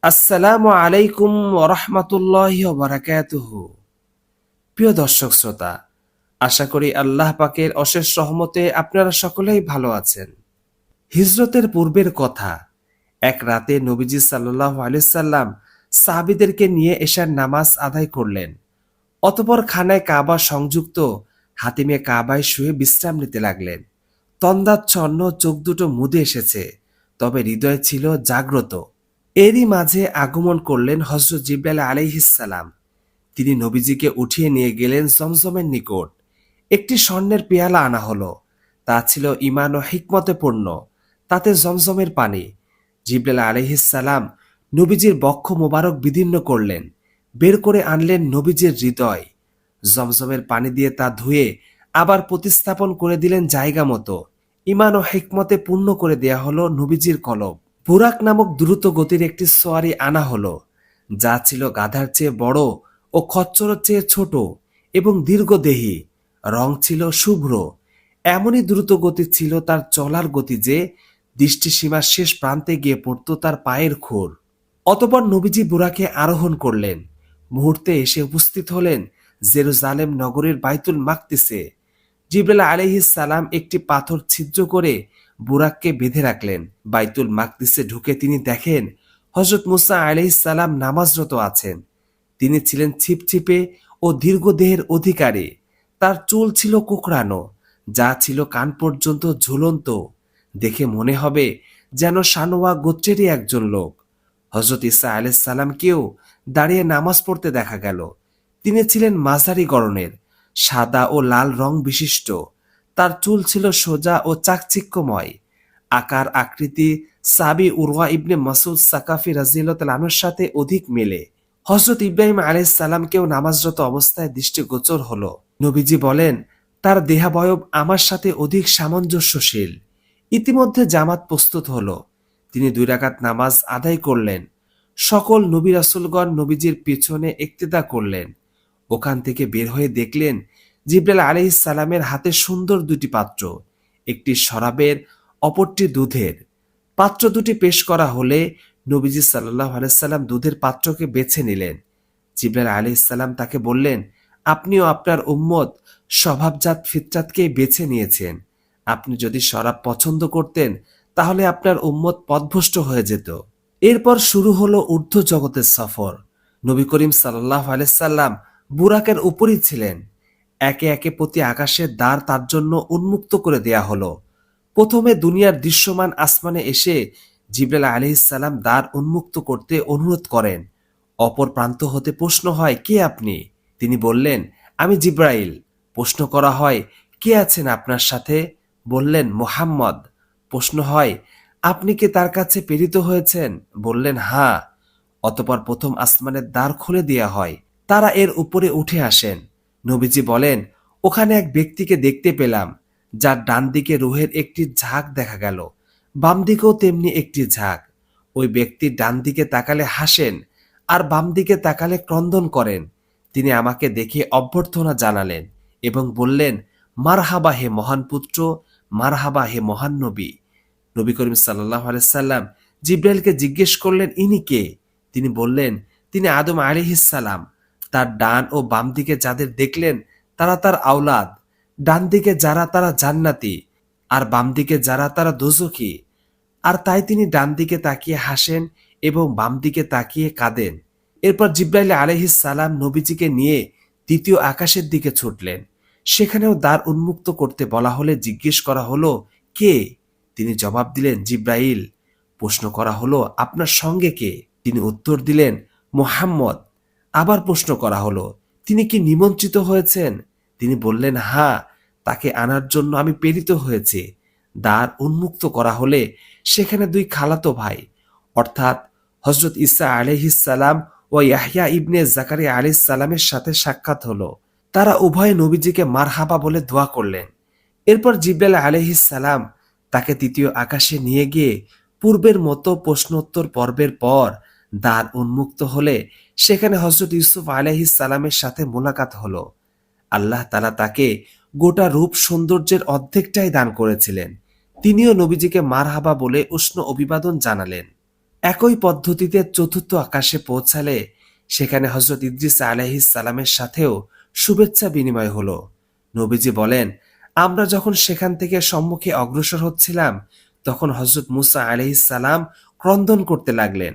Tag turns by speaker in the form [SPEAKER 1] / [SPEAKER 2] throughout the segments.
[SPEAKER 1] আসসালামু আলাইকুম ওরহমতুল্লাহি ওবারাকাতুহু। প্রিয় দর্শক শ্রোতা, আশা করি আল্লাহ পাকের অশেষ রহমতে আপনারা সকলেই ভালো আছেন। হিজরতের পূর্বের কথা, এক রাতে নবীজি সাল্লাল্লাহু আলাইহি সাল্লাম সাহাবীদেরকে নিয়ে এশার নামাজ আদায় করলেন। অতঃপর খানায় কাবা সংযুক্ত হাতিমে কাবায় শুয়ে বিশ্রাম নিতে লাগলেন। তন্দ্রাচ্ছন্ন চোখ দুটো মুদে এসেছে, তবে হৃদয় ছিল জাগ্রত। এরই মাঝে আগমন করলেন হযরত জিবরাইল আলাইহিস সালাম। তিনি নবীজিকে উঠিয়ে নিয়ে গেলেন জমজমের নিকট। একটি স্বর্ণের পেয়ালা আনা হলো। তা ছিল ঈমান ও হিকমতে পূর্ণ, তাতে জমজমের পানি। জিবরাইল আলাইহিস সালাম নবীজির বক্ষ মোবারক বিদীর্ণ করলেন, বের করে আনলেন নবীজির হৃদয়। জমজমের পানি দিয়ে তা ধুয়ে আবার প্রতিস্থাপন করে দিলেন জায়গা মতো। ঈমান ও হিকমতে পূর্ণ করে দেয়া হলো নবীজির কলব। বুরাক নামক দ্রুত গতির একটি সোয়ারি আনা হলো, যা ছিল গাধার চেয়ে বড় ও খচ্চরের চেয়ে ছোট এবং দীর্ঘদেহী। রং ছিল শুভ্র। এমনই দ্রুত গতি ছিল তার চলার গতি যে দৃষ্টিসীমার শেষ প্রান্তে গিয়ে পড়ত তার পায়ের খুর। অতঃপর নবীজি বুরাকে আরোহণ করলেন। মুহূর্তে এসে উপস্থিত হলেন জেরুজালেম নগরীর বাইতুল মাকদিসে। জিবরাইল আলাইহিস সালাম একটি পাথর ছিদ্র করে বুরাককে বেঁধে রাখলেন। বাইতুল মাকদিসে ঢুকে তিনি দেখেন হযরত মুসা আলাইহিস সালাম নামাজরত আছেন। তিনি ছিলেন ছিপছিপে ও দীর্ঘদেহের অধিকারী। তার চুল ছিল কুকড়ানো, যা ছিল কান পর্যন্ত ঝুলন্ত। দেখে মনে হবে যেন সানোয়া গোত্রেরই একজন লোক। হযরত ঈসা আলাইহিস সালামকেও দাঁড়িয়ে নামাজ পড়তে দেখা গেল। তিনি ছিলেন মাঝারি গড়নের, সাদা ও লাল রং বিশিষ্ট। তার চুল ছিল সোজা ও চাকচিক্যময়। আকার আকৃতি সাবি উরওয়া ইবনে মাসউদ সাকাফি রাদিয়াল্লাহু তাআলা আনহুর সাথে অধিক মেলে। হযরত ইব্রাহিম আলাইহিস সালামকেও নামাজরত অবস্থায় দৃষ্টিগোচর হলো। নবীজি বলেন, তার দেহাবয়ব আমার সাথে অধিক সামঞ্জস্যশীল। ইতিমধ্যে জামাত প্রস্তুত হলো। তিনি 2 রাকাত নামাজ আদায় করলেন। সকল নবী রাসূলগণ নবীজির পিছনে ইক্তেদা করলেন। ওখান থেকে বের হয়ে দেখলেন জিবরাইল আলাইহিস সালামের হাতে সুন্দর 2টি পাত্র, একটি শরাবের, অপরটি দুধের। পাত্র দুটি পেশ করা হলে নবীজি সাল্লাল্লাহু আলাইহি সাল্লাম দুধের পাত্রকে বেছে নিলেন। জিবরাইল আলাইহিস সালাম তাকে বললেন, আপনিও আপনার উম্মত স্বভাবজাত ফিতরাতকেই বেছে নিয়েছেন। আপনি যদি শরাব পছন্দ করতেন তাহলে আপনার উম্মত পথভ্রষ্ট হয়ে যেত। এরপর শুরু হলো ঊর্ধ্ব জগতের সফর। নবী করিম সাল্লাল্লাহু আলাইহি সাল্লাম বুরাকের উপরই ছিলেন। একে একে প্রতি আকাশের দ্বার তার জন্য উন্মুক্ত করে দেয়া হলো। প্রথমে দুনিয়ার দৃশ্যমান আসমানে এসে জিবরাইল আলাইহিস সালাম দ্বার উন্মুক্ত করতে অনুরোধ করেন। অপর প্রান্ত হতে প্রশ্ন হয়, কে আপনি? তিনি বললেন, আমি জিবরাইল। প্রশ্ন করা হয়, কে আছেন আপনার সাথে? বললেন, মুহাম্মদ। প্রশ্ন হয়, আপনি কি তার কাছে প্রেরিত হয়েছেন? বললেন, হ্যাঁ। অতঃপর প্রথম আসমানের দ্বার খুলে দেয়া হয়। তারা এর উপরে উঠে আসেন। নবীজি বলেন, ওখানে এক ব্যক্তিকে দেখতে পেলাম, যার ডান দিকে রুহের একটি ঝাঁক দেখা গেল, বাম দিকেও তেমনি একটি ঝাঁক। ওই ব্যক্তির ডান দিকে তাকালে হাসেন, আর বাম দিকে তাকালে ক্রন্দন করেন। তিনি আমাকে দেখে অভ্যর্থনা জানালেন এবং বললেন, মারহাবা হে মহান পুত্র, মারহাবা হে মহান নবী। নবী করিম সাল্লাল্লাহু আলাইহি সাল্লাম জিবরাইলকে জিজ্ঞেস করলেন, ইনি কে? তিনি বললেন, তিনি আদম আলাইহিস সালাম। তার ডান ও বাম দিকে যাদের দেখলেন তারা তার আওলাদ। ডান দিকে যারা তারা জান্নাতি, আর বাম দিকে যারা তারা দোজখী। আর তাই তিনি ডান দিকে তাকিয়ে হাসেন এবং বাম দিকে তাকিয়ে কাঁদেন। এরপর জিবরাইল আলাইহিস সালাম নবীজিকে নিয়ে দ্বিতীয় আকাশের দিকে ছুটলেন। সেখানেও দ্বার উন্মুক্ত করতে বলা হলে জিজ্ঞেস করা হলো, কে? তিনি জবাব দিলেন, জিবরাইল। প্রশ্ন করা হলো, আপনার সঙ্গে কে? তিনি উত্তর দিলেন, মুহাম্মদ। আবার প্রশ্ন করা হলো, তিনি কি নিমন্ত্রিত হয়েছেন? তিনি বললেন, হ্যাঁ, তাকে আনার জন্য আমি প্রেরিত হয়েছি। দ্বার উন্মুক্ত করা হলে সেখানে 2 খালাতো ভাই, অর্থাৎ হযরত ঈসা আলাইহিস সালাম ও ইয়াহইয়া ইবনে জাকারিয়া আলাইহিস সালামের সাথে সাক্ষাৎ হলো। তারা উভয়ে নবীজিকে মারহাবা বলে দোয়া করলেন। এরপর জিবরাইল আলাইহিস সালাম তাকে তৃতীয় আকাশে নিয়ে গিয়ে পূর্বের মতো প্রশ্নোত্তর পর্বের পর দ্বার উন্মুক্ত হলে সেখানে হযরত ইউসুফ আলাইহিস সালামের সাথে মোলাকাত হলো। আল্লাহ তাআলা তাকে গোটা রূপ সৌন্দর্যের অর্ধেকটাই দান করেছিলেন। তিনিও নবীজিকে মারহাবা বলে উষ্ণ অভিবাদন জানালেন। একই পদ্ধতিতে চতুর্থ আকাশে পৌঁছালে সেখানে হযরত ইদ্রিস আলাইহিস সালামের সাথেও শুভেচ্ছা বিনিময় হলো। নবীজি বলেন, আমরা যখন সেখান থেকে সম্মুখে অগ্রসর হচ্ছিলাম তখন হযরত মুসা আলাইহিস সালাম ক্রন্দন করতে লাগলেন।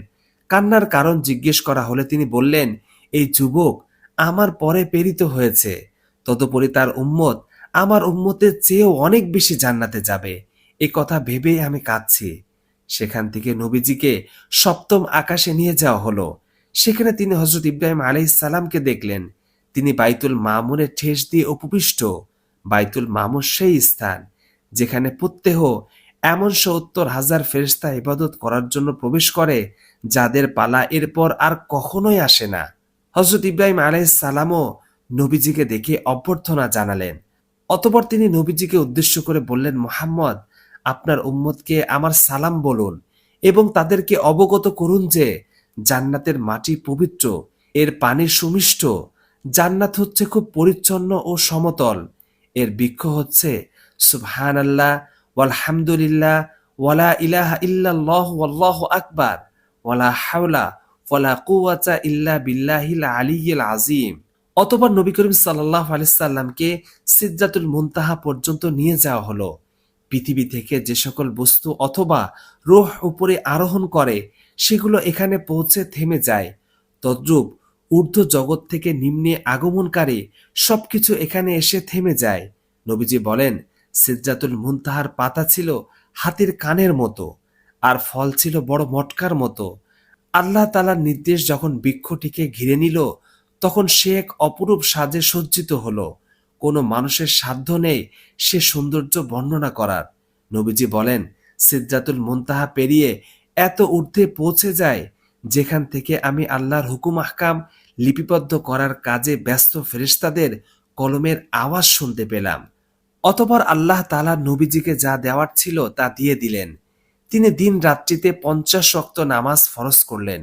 [SPEAKER 1] কান্নার কারণ জিজ্ঞেস করা হলে তিনি বললেন, এই যুবক আমার পরে প্রেরিত হয়েছে, তদুপরি তার উম্মত আমার উম্মতের চেয়েও অনেক বেশি জান্নাতে যাবে, এ কথা ভেবেই আমি কাঁদছি। সেখান থেকে নবীজিকে সপ্তম আকাশে নিয়ে যাওয়া হলো। সেখানে তিনি হযরত ইব্রাহিম আলাইহিস সালামকে দেখলেন। তিনি বাইতুল মামুনে ঠেস দিয়ে উপবিষ্ট। বাইতুল মামুর সেই স্থান যেখানে প্রত্যহ এমন ৭০,০০০ ফেরেশতা ইবাদত করার জন্য প্রবেশ করে যাদের পালা এরপর আর কখনোই আসে না। হযরত ইব্রাহিম আলাইহিস সালামও নবীজিকে দেখে অভ্যর্থনা জানালেন। অতঃপর তিনি নবীজিকে উদ্দেশ্য করে বললেন, মুহাম্মদ, আপনার উম্মতকে আমার সালাম বলুন এবং তাদেরকে অবগত করুন যে জান্নাতের মাটি পবিত্র, এর পানি সুমিষ্ট, জান্নাত হচ্ছে খুব পরিচ্ছন্ন ও সমতল, এর বৃক্ষ হচ্ছে সুবহানাল্লাহ ওয়ালহামদুলিল্লাহ ওয়ালা ইলাহা ইল্লাল্লাহ ওয়াল্লাহু আকবার ওয়ালা হাওলা ওয়ালা কুওয়াতা ইল্লা বিল্লাহিল আলিয়্যিল আযীম। অতঃপর নবী করিম সাল্লাল্লাহু আলাইহি সাল্লামকে সিদরাতুল মুনতাহা পর্যন্ত নিয়ে যাওয়া হলো। পৃথিবী থেকে যে সকল বস্তু অথবা রূহ উপরে আরোহণ করে সেগুলো এখানে পৌঁছে থেমে যায়। তদ্রূপ ঊর্ধ্ব জগৎ থেকে নিম্নে আগমনকারী সবকিছু এখানে এসে থেমে যায়। নবীজি বলেন, সিদরাতুল মুনতাহার পাতা ছিল হাতির কানের মতো, আর ফল ছিল বড় মটকার মতো। আল্লাহ তাআলার নির্দেশ যখন বৃক্ষটিকে ঘিরে নিল তখন সে এক অপরূপ সাজে সজ্জিত হলো। কোনো মানুষের সাধ্য নেই সে সৌন্দর্য বর্ণনা করার। নবীজি বলেন, সিদরাতুল মুনতাহা পেরিয়ে এত ঊর্ধ্বে পৌঁছে যায় যেখান থেকে আমি আল্লাহর হুকুম আহকাম লিপিবদ্ধ করার কাজে ব্যস্ত ফেরেশতাদের কলমের আওয়াজ শুনতে পেলাম। অতঃপর আল্লাহ তাআলা নবীজিকে যা দেওয়ার ছিল তা দিয়ে দিলেন। তিনি দিন রাত্রিতে ৫০ ওয়াক্ত নামাজ ফরজ করলেন।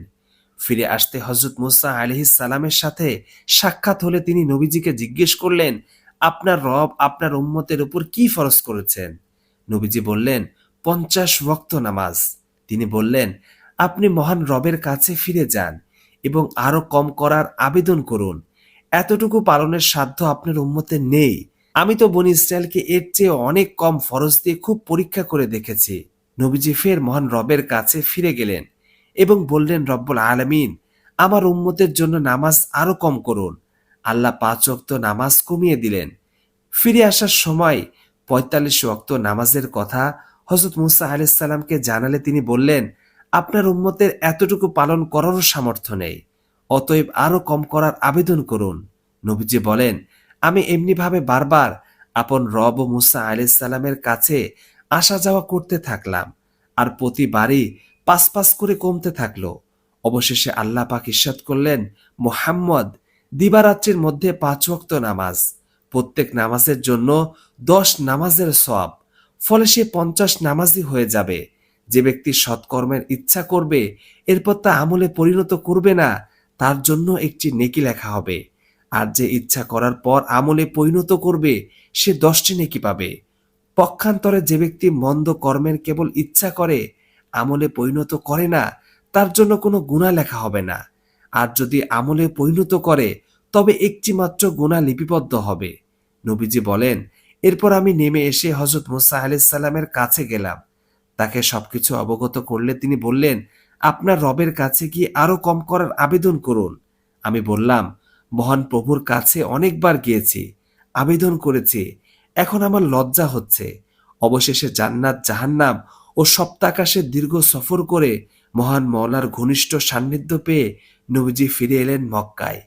[SPEAKER 1] ফিরে আসতে হযরত মুসা আলাইহিস সালামের সাথে সাক্ষাৎ হলে তিনি নবীজিকে জিজ্ঞেস করলেন, আপনার রব আপনার উম্মতের উপর কি ফরজ করেছেন? নবীজি বললেন, ৫০ ওয়াক্ত নামাজ। তিনি বললেন, আপনি মহান রবের কাছে ফিরে যান এবং আরো কম করার আবেদন করুন। এতটুকু পালনের সাধ্য আপনার উম্মতের নেই। আমি তো বনী ইসরায়েলকে এর চেয়ে অনেক কম ফরজ দিয়ে খুব পরীক্ষা করে দেখেছি। নবীজি ফের মহান রবের কাছে ফিরে গেলেন এবং বললেন, রব্বুল আলামিন, আমার উম্মতের জন্য নামাজ আরো কম করুন। আল্লাহ ৫ ওয়াক্ত নামাজ কমিয়ে দিলেন। ফিরে আসার সময় ৪৫ ওয়াক্ত নামাজের কথা হযরত মুসা আলাইহিস সালামকে জানালে তিনি বললেন, আপনার উম্মতের এতটুকু পালন করারও সামর্থ্য নেই, অতএব আরো কম করার আবেদন করুন। নবীজি বলেন, আমি এমনিভাবে বারবার আপন রব ও মুসা আলাইহিস সালামের কাছে আসা যাওয়া করতে থাকলাম, আর প্রতিবারই ৫ করে কমতে থাকলো। অবশেষে আল্লাহ পাক ইরশাদ করলেন, মুহাম্মদ, দিবারাত্রির মধ্যে ৫ ওয়াক্ত নামাজ, প্রত্যেক নামাজের জন্য ১০ নামাজের সওয়াব, ফলে সে ৫০ নামাজি হয়ে যাবে। যে ব্যক্তি সৎকর্মের ইচ্ছা করবে এরপর তা আমলে পরিণত করবে না, তার জন্য একটি নেকি লেখা হবে, আর যে ইচ্ছা করার পর আমলে পরিণত করবে সে ১০টি নেকি পাবে। পক্ষান্তরে যে ব্যক্তি মন্দ কর্মের কেবল ইচ্ছা করে, আমলে পরিণত করে না, তার জন্য কোনো গুনাহ লেখা হবে না। আর যদি আমলে পরিণত করে তবে একটি মাত্র গুনাহ লিপিবদ্ধ হবে। নবীজি বলেন, এরপর আমি নেমে এসে হযরত মুসা আলাইহিস সালামের কাছে গেলাম। তাকে সবকিছু অবগত করলে তিনি বললেন, আপনার রবের কাছে গিয়ে আরো কম করার আবেদন করুন। আমি বললাম, মহান প্রভুর কাছে অনেকবার গিয়েছি, আবেদন করেছি, এখন আমার লজ্জা হচ্ছে। অবশেষে জান্নাত জাহান্নাম ও সপ্তাকাশের দীর্ঘ সফর করে মহান মওলার ঘনিষ্ঠ সান্নিধ্য পেয়ে নবীজি ফিরে এলেন মক্কায়।